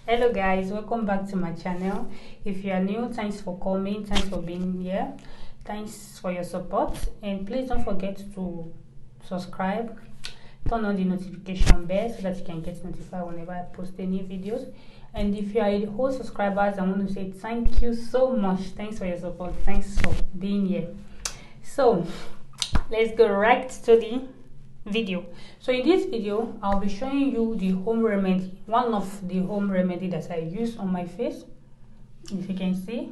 Hello guys, welcome back to my channel. If you are new, thanks for coming, thanks for being here, thanks for your support, and please don't forget to subscribe, turn on the notification bell so that you can get notified whenever I post any videos. And if you are the whole subscribers, I want to say thank you so much. Thanks for your support, thanks for being here. So let's go right to the video. So in this video I'll be showing you the home remedy, one of the home remedy that I use on my face. If you can see,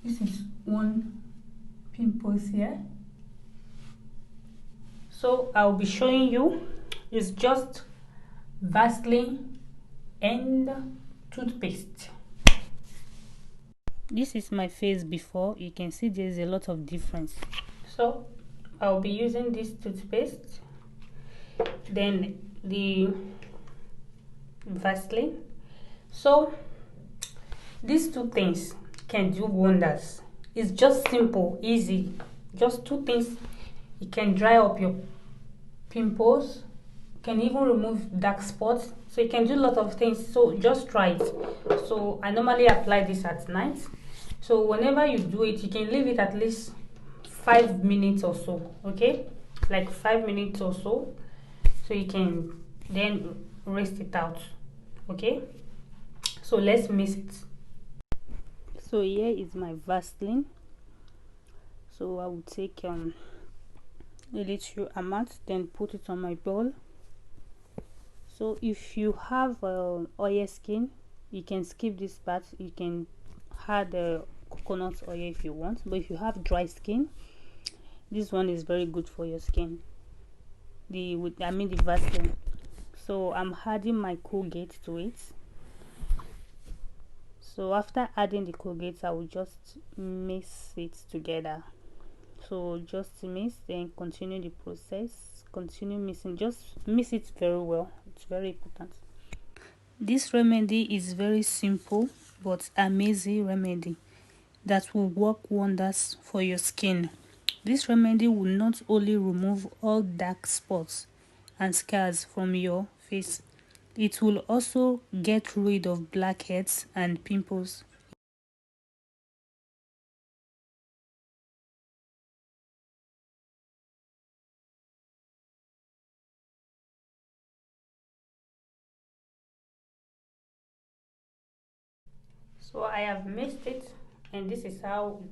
this is one pimples here. So I'll be showing you, it's just Vaseline and toothpaste. This is my face before. You can see there's a lot of difference. So I'll be using this toothpaste, then the Vaseline. So these two things can do wonders. It's just simple, easy, just two things. It can dry up your pimples, can even remove dark spots, so you can do a lot of things. So just try it. So I normally apply this at night, so whenever you do it, you can leave it at least 5 minutes or so, okay, like 5 minutes or so, so you can then rest it out. Okay, so let's mix it. So here is my Vaseline. So I will take a little amount, then put it on my bowl. So if you have oil skin, you can skip this part. You can add coconut oil if you want, but if you have dry skin, this one is very good for your skin, the Vaseline. So I'm adding my Colgate to it. So after adding the Colgate, I will just mix it together. So just mix, then continue the process, continue mixing, just mix it very well. It's very important. This remedy is very simple but amazing remedy that will work wonders for your skin. This remedy will not only remove all dark spots and scars from your face, it will also get rid of blackheads and pimples. So I have mixed it, and this is how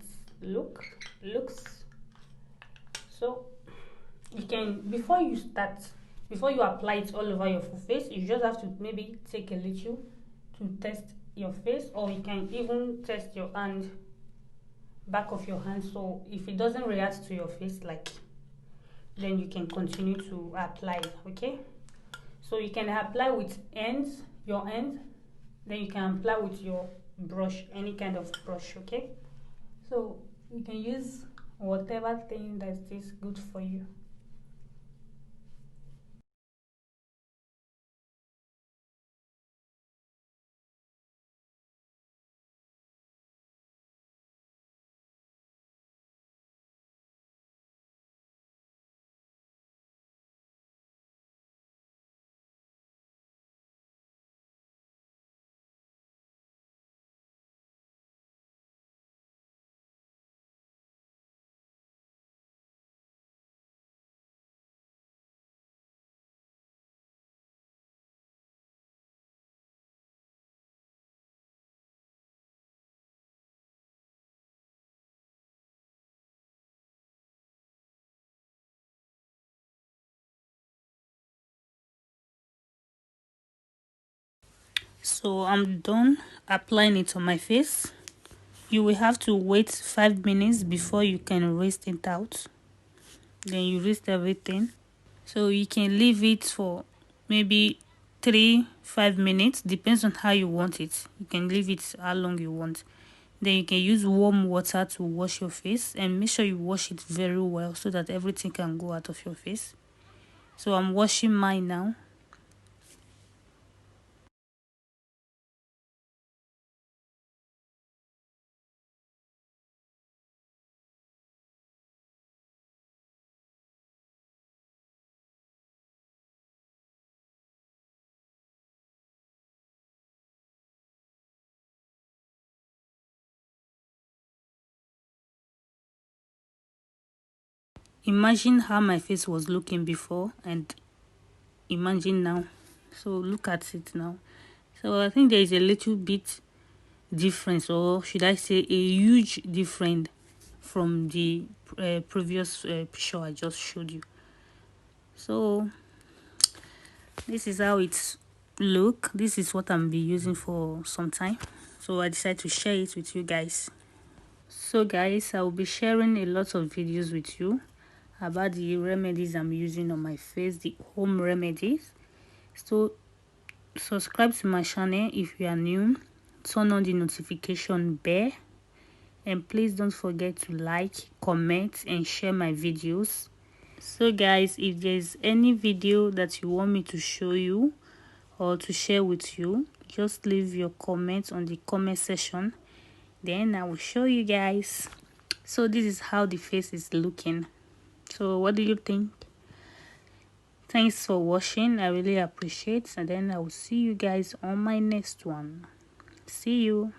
it looks. So you can, before you apply it all over your face, you just have to maybe take a little to test your face, or you can even test your hand, back of your hand. So if it doesn't react to your face, like, then you can continue to apply. Okay, so you can apply with your end, then you can apply with your brush, any kind of brush. Okay, so you can use whatever thing that is good for you. So I'm done applying it on my face. You will have to wait 5 minutes before you can rinse it out. Then you rinse everything. So you can leave it for maybe 3-5 minutes, depends on how you want it. You can leave it how long you want. Then you can use warm water to wash your face, and make sure you wash it very well so that everything can go out of your face. So I'm washing mine now. imagine how my face was looking before and imagine now. So look at it now. So I think there is a little bit difference, or should I say a huge difference from the previous picture I just showed you. So this is how it's look. This is what I'm be using for some time, so I decided to share it with you guys. So guys, I will be sharing a lot of videos with you about the remedies I'm using on my face, the home remedies. So subscribe to my channel if you are new, turn on the notification bell, and please don't forget to like, comment, and share my videos. So guys, if there's any video that you want me to show you or to share with you, just leave your comments on the comment section, then I will show you guys. So this is how the face is looking. So what do you think? Thanks for watching, I really appreciate, and then I will see you guys on my next one. See you.